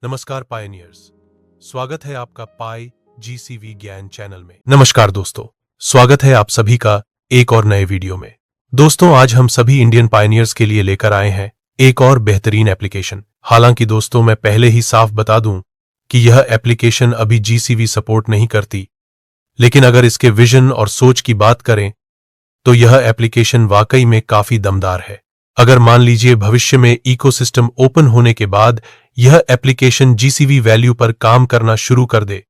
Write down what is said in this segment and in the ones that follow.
नमस्कार पायनियर्स, स्वागत है आपका पाई जीसीवी ज्ञान चैनल में। नमस्कार दोस्तों, स्वागत है आप सभी का एक और नए वीडियो में। दोस्तों, आज हम सभी इंडियन पायनियर्स के लिए लेकर आए हैं एक और बेहतरीन एप्लीकेशन। हालांकि दोस्तों, मैं पहले ही साफ बता दूं कि यह एप्लीकेशन अभी जीसीवी सपोर्ट नहीं करती, लेकिन अगर इसके विजन और सोच की बात करें तो यह एप्लीकेशन वाकई में काफी दमदार है। अगर मान लीजिए भविष्य में इकोसिस्टम ओपन होने के बाद यह एप्लीकेशन जीसीवी वैल्यू पर काम करना शुरू कर दे,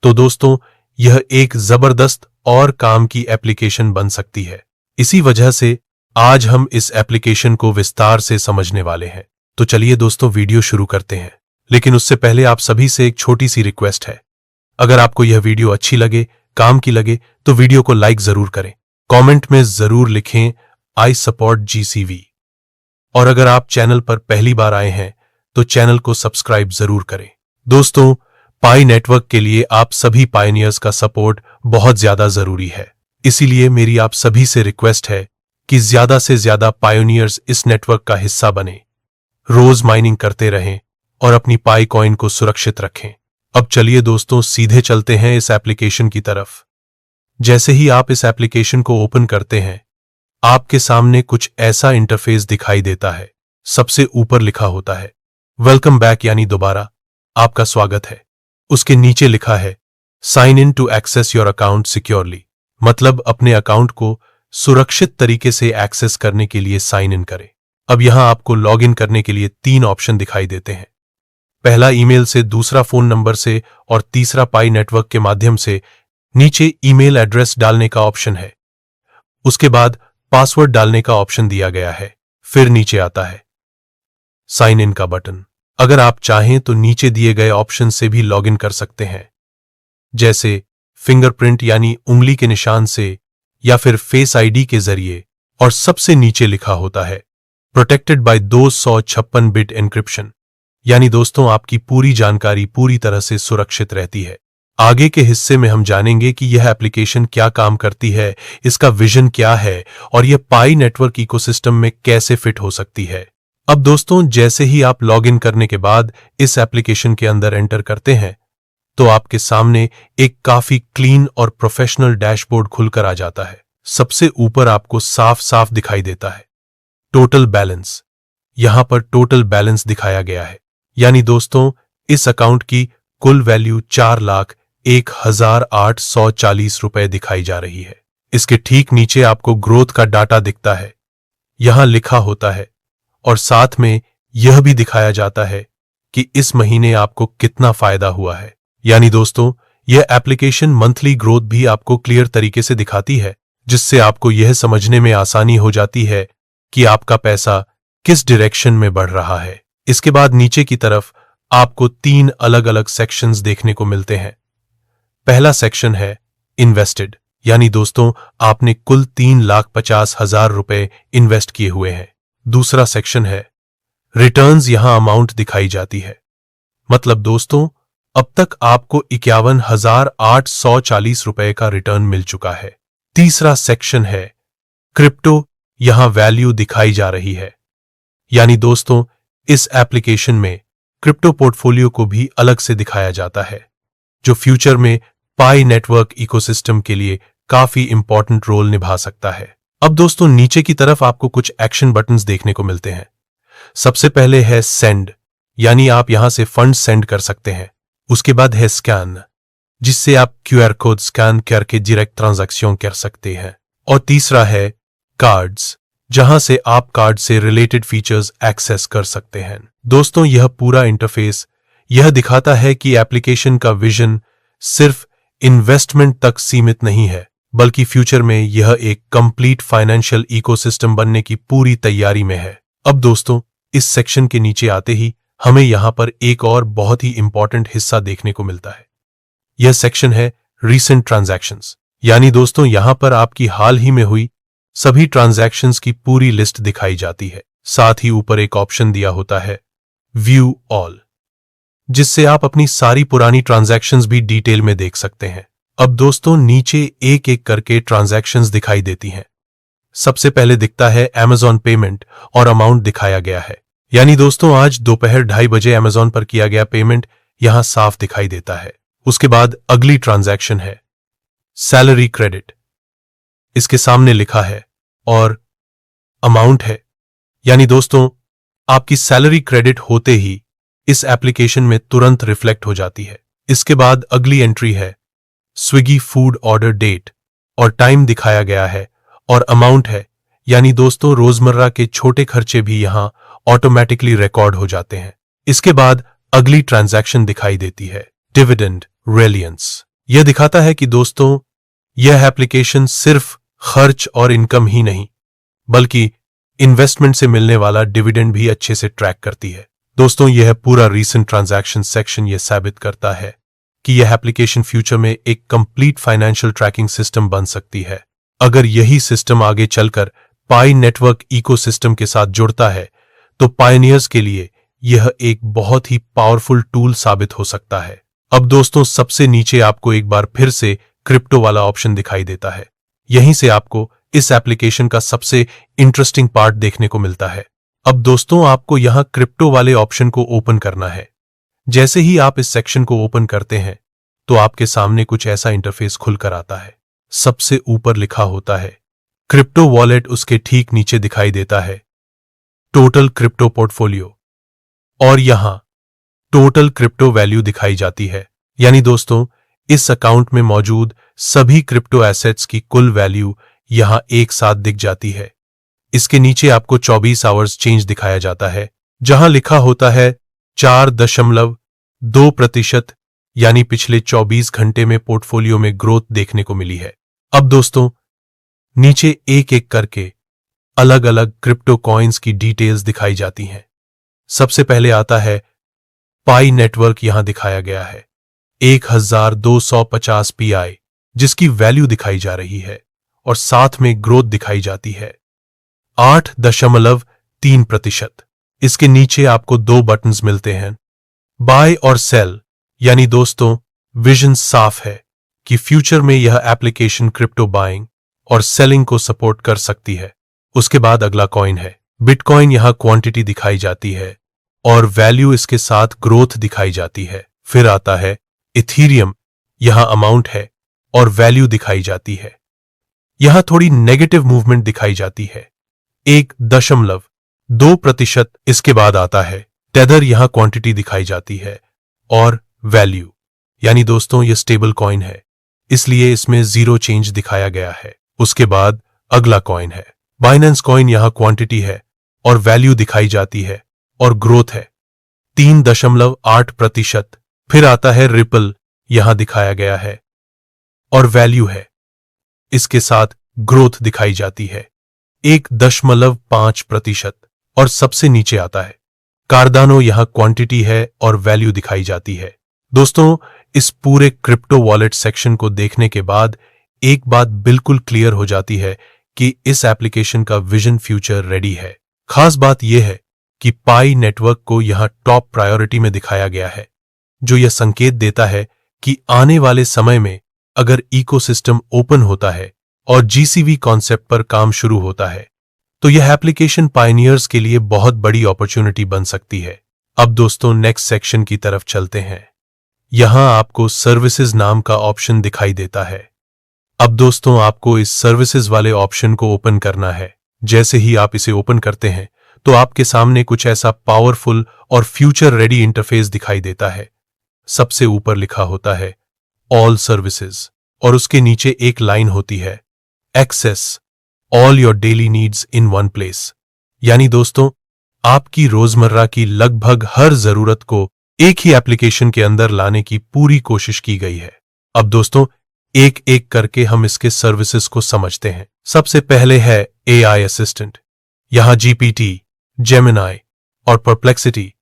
तो दोस्तों यह एक जबरदस्त और काम की एप्लीकेशन बन सकती है। इसी वजह से आज हम इस एप्लीकेशन को विस्तार से समझने वाले हैं। तो चलिए दोस्तों, वीडियो शुरू करते हैं। लेकिन उससे पहले आप सभी से एक छोटी सी रिक्वेस्ट है। अगर आपको यह वीडियो अच्छी लगे, काम की लगे, तो वीडियो को लाइक जरूर करें। कमेंट में जरूर लिखें आई सपोर्ट जीसीवी। और अगर आप चैनल पर पहली बार आए हैं तो चैनल को सब्सक्राइब जरूर करें। दोस्तों, पाई नेटवर्क के लिए आप सभी पायनियर्स का सपोर्ट बहुत ज्यादा जरूरी है। इसीलिए मेरी आप सभी से रिक्वेस्ट है कि ज्यादा से ज्यादा पायनियर्स इस नेटवर्क का हिस्सा बने, रोज माइनिंग करते रहें और अपनी पाई कॉइन को सुरक्षित रखें। अब चलिए दोस्तों, सीधे चलते हैं इस एप्लीकेशन की तरफ। जैसे ही आप इस एप्लीकेशन को ओपन करते हैं, आपके सामने कुछ ऐसा इंटरफेस दिखाई देता है। सबसे ऊपर लिखा होता है वेलकम बैक, यानी दोबारा आपका स्वागत है। उसके नीचे लिखा है sign in to access your account securely, मतलब अपने अकाउंट को सुरक्षित तरीके से एक्सेस करने के लिए साइन इन करें। अब यहां आपको लॉग इन करने के लिए 3 ऑप्शन दिखाई देते हैं। पहला ईमेल से, दूसरा फोन नंबर से और तीसरा पाई नेटवर्क के माध्यम से। नीचे ईमेल एड्रेस डालने का ऑप्शन है, उसके बाद पासवर्ड डालने का ऑप्शन दिया गया है। फिर नीचे आता है साइन इन का बटन। अगर आप चाहें तो नीचे दिए गए ऑप्शन से भी लॉगिन कर सकते हैं, जैसे फिंगरप्रिंट यानी उंगली के निशान से, या फिर फेस आईडी के जरिए। और सबसे नीचे लिखा होता है प्रोटेक्टेड बाय 256 बिट एन्क्रिप्शन, यानी दोस्तों आपकी पूरी जानकारी पूरी तरह से सुरक्षित रहती है। आगे के हिस्से में हम जानेंगे कि यह एप्लीकेशन क्या काम करती है, इसका विजन क्या है और यह पाई नेटवर्क इकोसिस्टम में कैसे फिट हो सकती है। अब दोस्तों, जैसे ही आप लॉगिन करने के बाद इस एप्लीकेशन के अंदर एंटर करते हैं, तो आपके सामने एक काफी क्लीन और प्रोफेशनल डैशबोर्ड खुलकर आ जाता है। सबसे ऊपर आपको साफ साफ दिखाई देता है टोटल बैलेंस। यहां पर टोटल बैलेंस दिखाया गया है, यानी दोस्तों इस अकाउंट की कुल वैल्यू 4,01,840 रुपए दिखाई जा रही है। इसके ठीक नीचे आपको ग्रोथ का डाटा दिखता है, यहां लिखा होता है, और साथ में यह भी दिखाया जाता है कि इस महीने आपको कितना फायदा हुआ है। यानी दोस्तों यह एप्लीकेशन मंथली ग्रोथ भी आपको क्लियर तरीके से दिखाती है, जिससे आपको यह समझने में आसानी हो जाती है कि आपका पैसा किस डायरेक्शन में बढ़ रहा है। इसके बाद नीचे की तरफ आपको 3 अलग अलग सेक्शंस देखने को मिलते हैं। पहला सेक्शन है इन्वेस्टेड, यानी दोस्तों आपने कुल 3,50,000 रुपए इन्वेस्ट किए हुए हैं। दूसरा सेक्शन है रिटर्न्स, यहां अमाउंट दिखाई जाती है, मतलब दोस्तों अब तक आपको 51,840 रुपए का रिटर्न मिल चुका है। तीसरा सेक्शन है क्रिप्टो, यहां वैल्यू दिखाई जा रही है, यानी दोस्तों इस एप्लीकेशन में क्रिप्टो पोर्टफोलियो को भी अलग से दिखाया जाता है, जो फ्यूचर में पाई नेटवर्क इकोसिस्टम के लिए काफी इंपॉर्टेंट रोल निभा सकता है। अब दोस्तों नीचे की तरफ आपको कुछ एक्शन बटन्स देखने को मिलते हैं। सबसे पहले है सेंड, यानी आप यहां से फंड सेंड कर सकते हैं। उसके बाद है स्कैन, जिससे आप क्यूआर कोड स्कैन करके डायरेक्ट ट्रांजैक्शन कर सकते हैं। और तीसरा है कार्ड्स, जहां से आप कार्ड से रिलेटेड फीचर्स एक्सेस कर सकते हैं। दोस्तों यह पूरा इंटरफेस यह दिखाता है कि एप्लीकेशन का विजन सिर्फ इन्वेस्टमेंट तक सीमित नहीं है, बल्कि फ्यूचर में यह एक कंप्लीट फाइनेंशियल इकोसिस्टम बनने की पूरी तैयारी में है। अब दोस्तों इस सेक्शन के नीचे आते ही हमें यहां पर एक और बहुत ही इंपॉर्टेंट हिस्सा देखने को मिलता है। यह सेक्शन है रीसेंट ट्रांजैक्शंस, यानी दोस्तों यहां पर आपकी हाल ही में हुई सभी ट्रांजैक्शंस की पूरी लिस्ट दिखाई जाती है। साथ ही ऊपर एक ऑप्शन दिया होता है व्यू ऑल, जिससे आप अपनी सारी पुरानी ट्रांजैक्शंस भी डिटेल में देख सकते हैं। अब दोस्तों नीचे एक एक करके ट्रांजैक्शंस दिखाई देती हैं। सबसे पहले दिखता है Amazon पेमेंट और अमाउंट दिखाया गया है। यानी दोस्तों आज दोपहर 2:30 बजे अमेजॉन पर किया गया पेमेंट यहां साफ दिखाई देता है। उसके बाद अगली ट्रांजैक्शन है सैलरी क्रेडिट। इसके सामने लिखा है और अमाउंट है, यानी दोस्तों आपकी सैलरी क्रेडिट होते ही इस एप्लीकेशन में तुरंत रिफ्लेक्ट हो जाती है। इसके बाद अगली एंट्री है स्विगी फूड ऑर्डर डेट और टाइम दिखाया गया है और अमाउंट है, यानी दोस्तों रोजमर्रा के छोटे खर्चे भी यहां ऑटोमेटिकली रिकॉर्ड हो जाते हैं। इसके बाद अगली ट्रांजैक्शन दिखाई देती है डिविडेंड रेलियंस। यह दिखाता है कि दोस्तों यह एप्लीकेशन सिर्फ खर्च और इनकम ही नहीं बल्कि इन्वेस्टमेंट से मिलने वाला डिविडेंड भी अच्छे से ट्रैक करती है। दोस्तों यह पूरा रीसेंट ट्रांजैक्शन सेक्शन यह साबित करता है कि यह एप्लीकेशन फ्यूचर में एक कंप्लीट फाइनेंशियल ट्रैकिंग सिस्टम बन सकती है। अगर यही सिस्टम आगे चलकर पाई नेटवर्क इकोसिस्टम के साथ जुड़ता है तो पायनियर्स के लिए यह एक बहुत ही पावरफुल टूल साबित हो सकता है। अब दोस्तों सबसे नीचे आपको एक बार फिर से क्रिप्टो वाला ऑप्शन दिखाई देता है। यहीं से आपको इस एप्लीकेशन का सबसे इंटरेस्टिंग पार्ट देखने को मिलता है। अब दोस्तों आपको यहां क्रिप्टो वाले ऑप्शन को ओपन करना है। जैसे ही आप इस सेक्शन को ओपन करते हैं तो आपके सामने कुछ ऐसा इंटरफेस खुलकर आता है। सबसे ऊपर लिखा होता है क्रिप्टो वॉलेट, उसके ठीक नीचे दिखाई देता है टोटल क्रिप्टो पोर्टफोलियो और यहां टोटल क्रिप्टो वैल्यू दिखाई जाती है। यानी दोस्तों इस अकाउंट में मौजूद सभी क्रिप्टो एसेट्स की कुल वैल्यू यहां एक साथ दिख जाती है। इसके नीचे आपको 24 आवर्स चेंज दिखाया जाता है जहां लिखा होता है 4.2%, यानी पिछले 24 घंटे में पोर्टफोलियो में ग्रोथ देखने को मिली है। अब दोस्तों नीचे एक एक करके अलग अलग क्रिप्टो कॉइन्स की डिटेल्स दिखाई जाती हैं। सबसे पहले आता है पाई नेटवर्क, यहां दिखाया गया है 1250 PI जिसकी वैल्यू दिखाई जा रही है और साथ में ग्रोथ दिखाई जाती है 8.3%। इसके नीचे आपको दो बटन्स मिलते हैं बाय और सेल, यानी दोस्तों विजन साफ है कि फ्यूचर में यह एप्लीकेशन क्रिप्टो बाइंग और सेलिंग को सपोर्ट कर सकती है। उसके बाद अगला कॉइन है बिटकॉइन, यहां क्वांटिटी दिखाई जाती है और वैल्यू इसके साथ ग्रोथ दिखाई जाती है। फिर आता है इथीरियम, यहां अमाउंट है और वैल्यू दिखाई जाती है। यहां थोड़ी नेगेटिव मूवमेंट दिखाई जाती है 1.2%। इसके बाद आता है टेदर, यहां क्वांटिटी दिखाई जाती है और वैल्यू, यानी दोस्तों ये स्टेबल कॉइन है इसलिए इसमें 0 चेंज दिखाया गया है। उसके बाद अगला कॉइन है बाइनेंस कॉइन, यहां क्वांटिटी है और वैल्यू दिखाई जाती है और ग्रोथ है 3.8%। फिर आता है रिपल, यहां दिखाया गया है और वैल्यू है, इसके साथ ग्रोथ दिखाई जाती है 1.5%। और सबसे नीचे आता है कार्डानो, यहां क्वांटिटी है और वैल्यू दिखाई जाती है। दोस्तों इस पूरे क्रिप्टो वॉलेट सेक्शन को देखने के बाद एक बात बिल्कुल क्लियर हो जाती है कि इस एप्लीकेशन का विजन फ्यूचर रेडी है। खास बात यह है कि पाई नेटवर्क को यहां टॉप प्रायोरिटी में दिखाया गया है, जो यह संकेत देता है कि आने वाले समय में अगर इकोसिस्टम ओपन होता है और जीसीवी कॉन्सेप्ट पर काम शुरू होता है तो यह एप्लीकेशन पायनियर्स के लिए बहुत बड़ी अपॉर्चुनिटी बन सकती है। अब दोस्तों नेक्स्ट सेक्शन की तरफ चलते हैं। यहां आपको सर्विसेज नाम का ऑप्शन दिखाई देता है। अब दोस्तों आपको इस सर्विसेज वाले ऑप्शन को ओपन करना है। जैसे ही आप इसे ओपन करते हैं तो आपके सामने कुछ ऐसा पावरफुल और फ्यूचर रेडी इंटरफेस दिखाई देता है। सबसे ऊपर लिखा होता है ऑल सर्विसेज और उसके नीचे एक लाइन होती है access all your daily needs in one place, यानी दोस्तों आपकी रोजमर्रा की लगभग हर जरूरत को एक ही एप्लीकेशन के अंदर लाने की पूरी कोशिश की गई है। अब दोस्तों एक एक करके हम इसके सर्विसेज को समझते हैं। सबसे पहले है AI असिस्टेंट। यहां GPT, जेमिनाई और परप्लेक्सिटी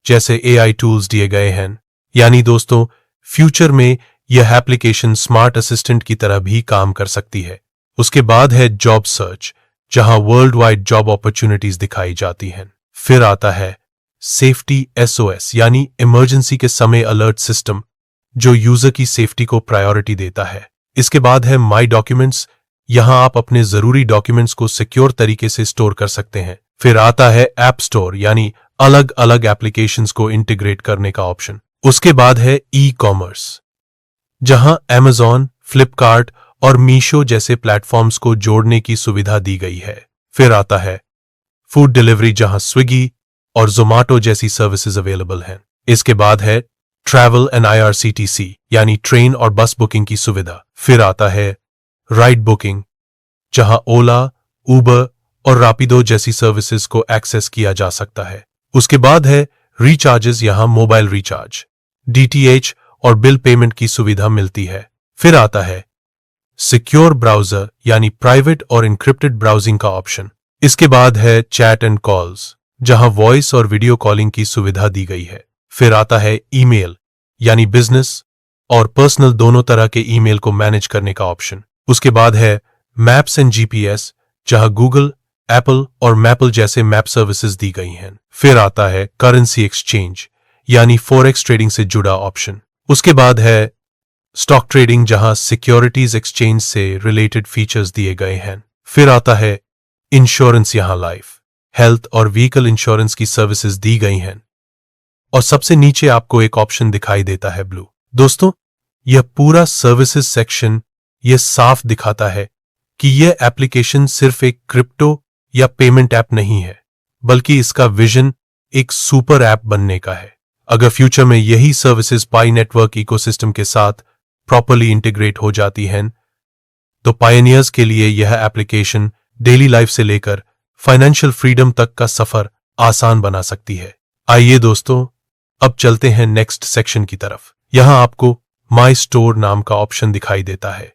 जैसे AI टूल्स दिए गए हैं, यानी दोस्तों फ्यूचर में यह एप्लीकेशन स्मार्ट असिस्टेंट की तरह भी काम कर सकती है। उसके बाद है जॉब सर्च, जहां वर्ल्ड वाइड जॉब अपॉर्चुनिटीज दिखाई जाती हैं। फिर आता है सेफ्टी SOS, यानी इमरजेंसी के समय अलर्ट सिस्टम, जो यूजर की सेफ्टी को प्रायोरिटी देता है। इसके बाद है माई डॉक्यूमेंट्स, यहां आप अपने जरूरी डॉक्यूमेंट्स को सिक्योर तरीके से स्टोर कर सकते हैं। फिर आता है ऐप स्टोर यानी अलग अलग एप्लीकेशंस को इंटीग्रेट करने का ऑप्शन। उसके बाद है ई कॉमर्स, जहां Amazon, फ्लिपकार्ट और मीशो जैसे प्लेटफॉर्म्स को जोड़ने की सुविधा दी गई है। फिर आता है फूड डिलीवरी, जहां स्विगी और जोमाटो जैसी सर्विसेज अवेलेबल हैं। इसके बाद है ट्रैवल एंड IRCTC यानी ट्रेन और बस बुकिंग की सुविधा। फिर आता है राइड बुकिंग, जहां ओला, उबर और रापिडो जैसी सर्विसेज को एक्सेस किया जा सकता है। उसके बाद है रिचार्जेस, यहां मोबाइल रिचार्ज, DTH और बिल पेमेंट की सुविधा मिलती है। फिर आता है सिक्योर ब्राउजर यानी प्राइवेट और इंक्रिप्टेड ब्राउजिंग का ऑप्शन। इसके बाद है चैट एंड कॉल्स, जहां वॉइस और वीडियो कॉलिंग की सुविधा दी गई है। फिर आता है ईमेल यानी बिजनेस और पर्सनल दोनों तरह के ईमेल को मैनेज करने का ऑप्शन। उसके बाद है मैप्स एंड GPS, जहां गूगल, एप्पल और मैपल जैसे मैप सर्विसेज दी गई हैं। फिर आता है करेंसी एक्सचेंज यानी फॉरेक्स ट्रेडिंग से जुड़ा ऑप्शन। उसके बाद है स्टॉक ट्रेडिंग, जहां सिक्योरिटीज एक्सचेंज से रिलेटेड फीचर्स दिए गए हैं। फिर आता है इंश्योरेंस, यहां लाइफ, हेल्थ और व्हीकल इंश्योरेंस की सर्विसेज दी गई हैं। और सबसे नीचे आपको एक ऑप्शन दिखाई देता है ब्लू। दोस्तों, यह पूरा सर्विसेज सेक्शन यह साफ दिखाता है कि यह एप्लीकेशन सिर्फ एक क्रिप्टो या पेमेंट ऐप नहीं है, बल्कि इसका विजन एक सुपर ऐप बनने का है। अगर फ्यूचर में यही सर्विसेज पाई नेटवर्क इकोसिस्टम के साथ प्रॉपर्ली इंटीग्रेट हो जाती हैं, तो पायनियर्स के लिए यह एप्लीकेशन डेली लाइफ से लेकर फाइनेंशियल फ्रीडम तक का सफर आसान बना सकती है। आइए दोस्तों, अब चलते हैं नेक्स्ट सेक्शन की तरफ। यहां आपको माई स्टोर नाम का ऑप्शन दिखाई देता है।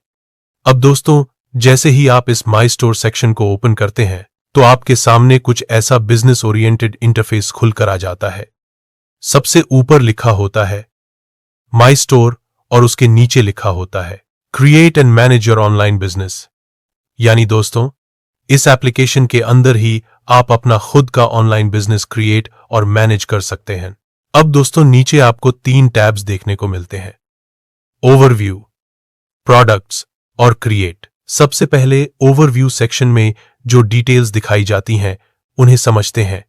अब दोस्तों, जैसे ही आप इस माई स्टोर सेक्शन को ओपन करते हैं, तो आपके सामने कुछ ऐसा बिजनेस ओरिएंटेड इंटरफेस खुलकर आ जाता है। सबसे ऊपर लिखा होता है माई स्टोर और उसके नीचे लिखा होता है create and manage your online business. यानी दोस्तों, इस एप्लीकेशन के अंदर ही आप अपना खुद का ऑनलाइन बिजनेस क्रिएट और मैनेज कर सकते हैं। अब दोस्तों, नीचे आपको 3 टैब्स देखने को मिलते हैं, ओवरव्यू, प्रोडक्ट्स और क्रिएट। सबसे पहले ओवरव्यू सेक्शन में जो डिटेल्स दिखाई जाती हैं उन्हें समझते हैं।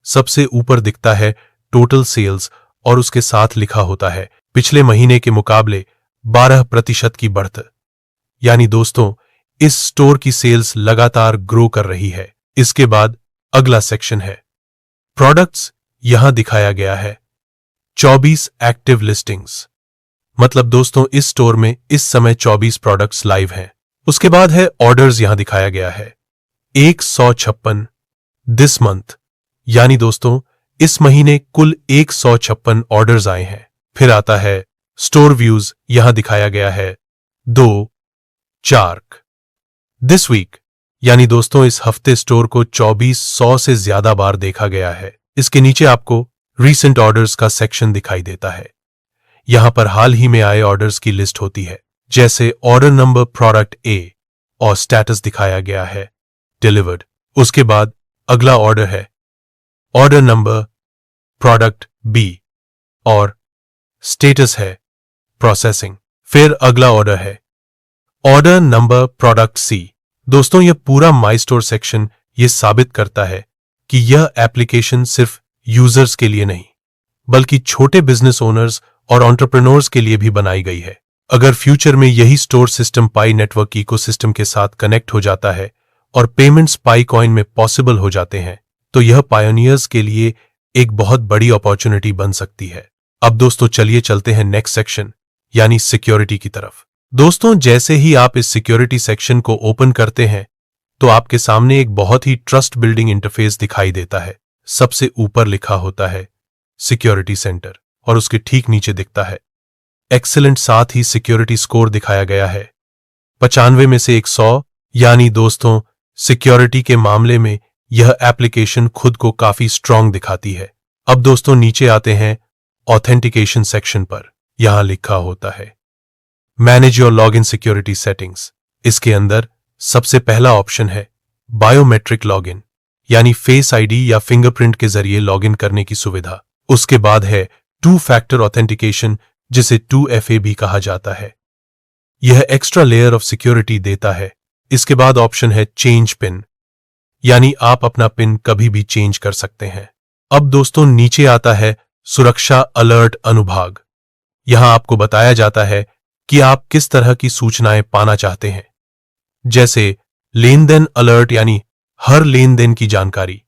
सबसे ऊपर दिखता है टोटल सेल्स और उसके साथ लिखा होता है पिछले महीने के मुकाबले 12% की बढ़त। यानी दोस्तों, इस स्टोर की सेल्स लगातार ग्रो कर रही है। इसके बाद अगला सेक्शन है प्रोडक्ट्स। यहां दिखाया गया है 24 एक्टिव लिस्टिंग्स, मतलब दोस्तों इस स्टोर में इस समय 24 प्रोडक्ट्स लाइव हैं। उसके बाद है ऑर्डर्स, यहां दिखाया गया है 156 दिस मंथ, यानी दोस्तों इस महीने कुल 156 ऑर्डर्स आए हैं। फिर आता है स्टोर व्यूज, यहां दिखाया गया है 2 चार्क दिस वीक, यानी दोस्तों इस हफ्ते स्टोर को 2400 से ज्यादा बार देखा गया है। इसके नीचे आपको रीसेंट ऑर्डर्स का सेक्शन दिखाई देता है। यहां पर हाल ही में आए ऑर्डर्स की लिस्ट होती है, जैसे ऑर्डर नंबर प्रोडक्ट A और स्टेटस दिखाया गया है डिलीवर्ड। उसके बाद अगला ऑर्डर है ऑर्डर नंबर प्रोडक्ट B और स्टेटस है प्रोसेसिंग। फिर अगला ऑर्डर है ऑर्डर नंबर प्रोडक्ट C। दोस्तों, यह पूरा माई स्टोर सेक्शन यह साबित करता है कि यह एप्लीकेशन सिर्फ यूजर्स के लिए नहीं, बल्कि छोटे बिजनेस ओनर्स और एंटरप्रेन्योर्स के लिए भी बनाई गई है। अगर फ्यूचर में यही स्टोर सिस्टम पाई नेटवर्क इकोसिस्टम के साथ कनेक्ट हो जाता है और पेमेंट्स पाई कॉइन में पॉसिबल हो जाते हैं, तो यह पायोनियर्स के लिए एक बहुत बड़ी अपॉर्चुनिटी बन सकती है। अब दोस्तों, चलिए चलते हैं नेक्स्ट सेक्शन यानी सिक्योरिटी की तरफ। दोस्तों, जैसे ही आप इस सिक्योरिटी सेक्शन को ओपन करते हैं, तो आपके सामने एक बहुत ही ट्रस्ट बिल्डिंग इंटरफेस दिखाई देता है। सबसे ऊपर लिखा होता है सिक्योरिटी सेंटर और उसके ठीक नीचे दिखता है एक्सीलेंट। साथ ही सिक्योरिटी स्कोर दिखाया गया है 95 में से 100, यानी दोस्तों सिक्योरिटी के मामले में यह एप्लीकेशन खुद को काफी स्ट्रांग दिखाती है। अब दोस्तों, नीचे आते हैं ऑथेंटिकेशन सेक्शन पर। यहां लिखा होता है manage your login security settings. इसके अंदर सबसे पहला ऑप्शन है बायोमेट्रिक लॉगिन, यानी फेस आईडी या फिंगरप्रिंट के जरिए लॉगिन करने की सुविधा। उसके बाद है 2 फैक्टर ऑथेंटिकेशन, जिसे 2FA भी कहा जाता है। यह एक्स्ट्रा लेयर ऑफ सिक्योरिटी देता है। इसके बाद ऑप्शन है चेंज पिन, यानी आप अपना पिन कभी भी चेंज कर सकते हैं। अब दोस्तों नीचे आता है सुरक्षा अलर्ट अनुभाग। यहां आपको बताया जाता है कि आप किस तरह की सूचनाएं पाना चाहते हैं, जैसे लेन देन अलर्ट यानी हर लेन देन की जानकारी,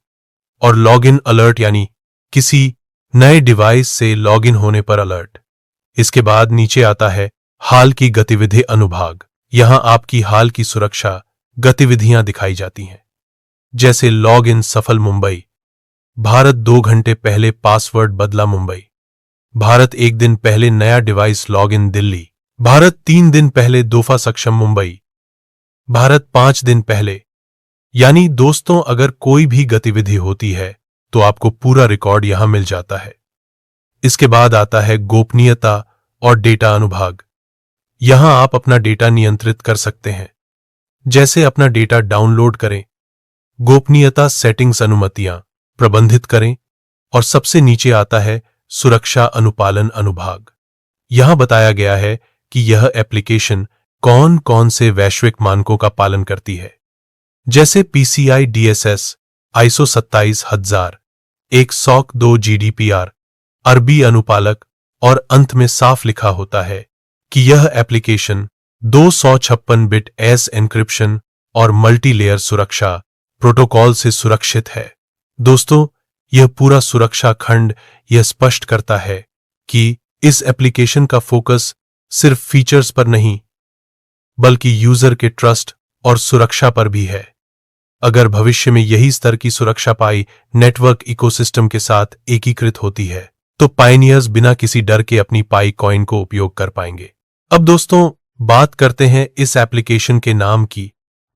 और लॉगिन अलर्ट यानी किसी नए डिवाइस से लॉगिन होने पर अलर्ट। इसके बाद नीचे आता है हाल की गतिविधि अनुभाग। यहां आपकी हाल की सुरक्षा गतिविधियां दिखाई जाती हैं, जैसे लॉग इन सफल मुंबई, भारत 2 घंटे पहले पासवर्ड बदला मुंबई, भारत 1 दिन पहले नया device log in Delhi, Bharat 3 दिन पहले दोफा सक्षम मुंबई, भारत 5 दिन पहले। यानी दोस्तों अगर कोई भी गतिविधि होती है तो आपको पूरा रिकॉर्ड यहां मिल जाता है। इसके बाद आता है गोपनीयता और डेटा अनुभाग। यहां आप अपना डेटा नियंत्रित कर सकते हैं, जैसे अपना डेटा डाउनलोड करें, गोपनीयता सेटिंग्स अनुमतियां प्रबंधित करें, और सबसे नीचे आता है सुरक्षा अनुपालन अनुभाग। यहां बताया गया है कि यह एप्लीकेशन कौन कौन से वैश्विक मानकों का पालन करती है, जैसे PCI DSS, ISO 27000, 102 GDPR, अरबी अनुपालक, और अंत में साफ लिखा होता है कि यह एप्लीकेशन 256 बिट एस एन्क्रिप्शन और मल्टी लेयर सुरक्षा प्रोटोकॉल से सुरक्षित है। दोस्तों यह पूरा सुरक्षा खंड यह स्पष्ट करता है कि इस एप्लीकेशन का फोकस सिर्फ फीचर्स पर नहीं, बल्कि यूजर के ट्रस्ट और सुरक्षा पर भी है। अगर भविष्य में यही स्तर की सुरक्षा पाई नेटवर्क इकोसिस्टम के साथ एकीकृत होती है तो पायनियर्स बिना किसी डर के अपनी पाई कॉइन को उपयोग कर पाएंगे। अब दोस्तों बात करते हैं इस एप्लीकेशन के नाम की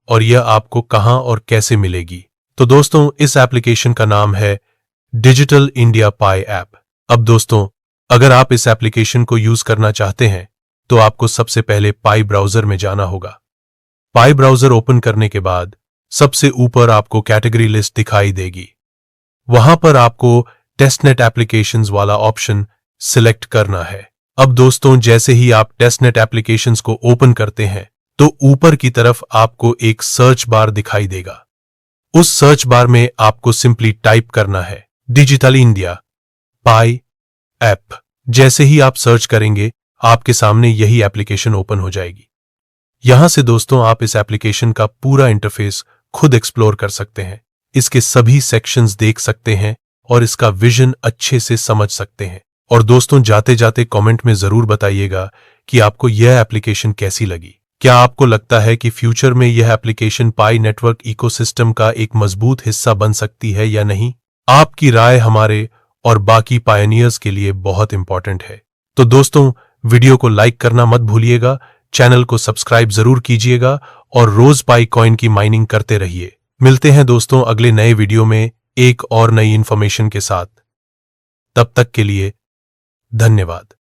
और यह आपको कहां और कैसे मिलेगी। तो दोस्तों इस एप्लीकेशन का नाम है डिजिटल इंडिया पाई ऐप। अब दोस्तों अगर आप इस एप्लीकेशन को यूज करना चाहते हैं तो आपको सबसे पहले पाई ब्राउजर में जाना होगा। पाई ब्राउजर ओपन करने के बाद सबसे ऊपर आपको कैटेगरी लिस्ट दिखाई देगी। वहां पर आपको टेस्टनेट एप्लीकेशंस वाला ऑप्शन सिलेक्ट करना है। अब दोस्तों जैसे ही आप टेस्टनेट एप्लीकेशंस को ओपन करते हैं तो ऊपर की तरफ आपको एक सर्च बार दिखाई देगा। उस सर्च बार में आपको सिंपली टाइप करना है डिजिटल इंडिया पाई ऐप। जैसे ही आप सर्च करेंगे आपके सामने यही एप्लीकेशन ओपन हो जाएगी। यहां से दोस्तों आप इस एप्लीकेशन का पूरा इंटरफेस खुद एक्सप्लोर कर सकते हैं, इसके सभी सेक्शंस देख सकते हैं और इसका विजन अच्छे से समझ सकते हैं। और दोस्तों जाते जाते कमेंट में जरूर बताइएगा कि आपको यह एप्लीकेशन कैसी लगी। क्या आपको लगता है कि फ्यूचर में यह एप्लीकेशन पाई नेटवर्क इकोसिस्टम का एक मजबूत हिस्सा बन सकती है या नहीं? आपकी राय हमारे और बाकी पायनियर्स के लिए बहुत इंपॉर्टेंट है। तो दोस्तों वीडियो को लाइक करना मत भूलिएगा, चैनल को सब्सक्राइब जरूर कीजिएगा और रोज पाई कॉइन की माइनिंग करते रहिए। मिलते हैं दोस्तों अगले नए वीडियो में एक और नई इंफॉर्मेशन के साथ। तब तक के लिए धन्यवाद।